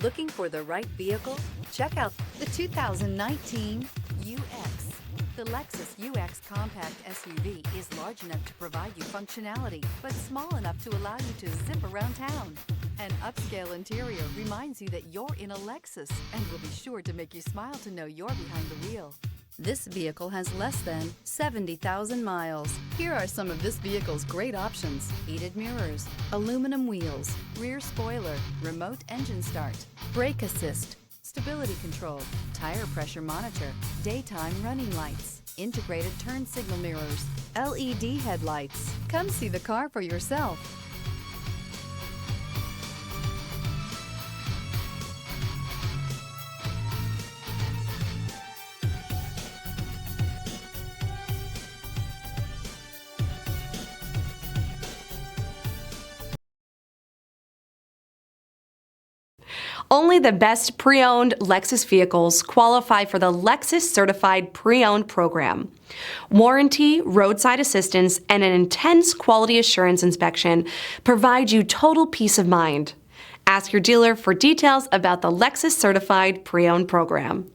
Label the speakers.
Speaker 1: Looking for the right vehicle? Check out the 2019 UX. The Lexus UX compact SUV is large enough to provide you functionality, but small enough to allow you to zip around town. An upscale interior reminds you that you're in a Lexus and will be sure to make you smile to know you're behind the wheel. This vehicle has less than 70,000 miles. Here are some of this vehicle's great options: heated mirrors, aluminum wheels, rear spoiler, remote engine start, brake assist, stability control, tire pressure monitor, daytime running lights, integrated turn signal mirrors, LED headlights. Come see the car for yourself.
Speaker 2: Only the best pre-owned Lexus vehicles qualify for the Lexus Certified Pre-Owned program. Warranty, roadside assistance, and an intense quality assurance inspection provide you total peace of mind. Ask your dealer for details about the Lexus Certified Pre-Owned program.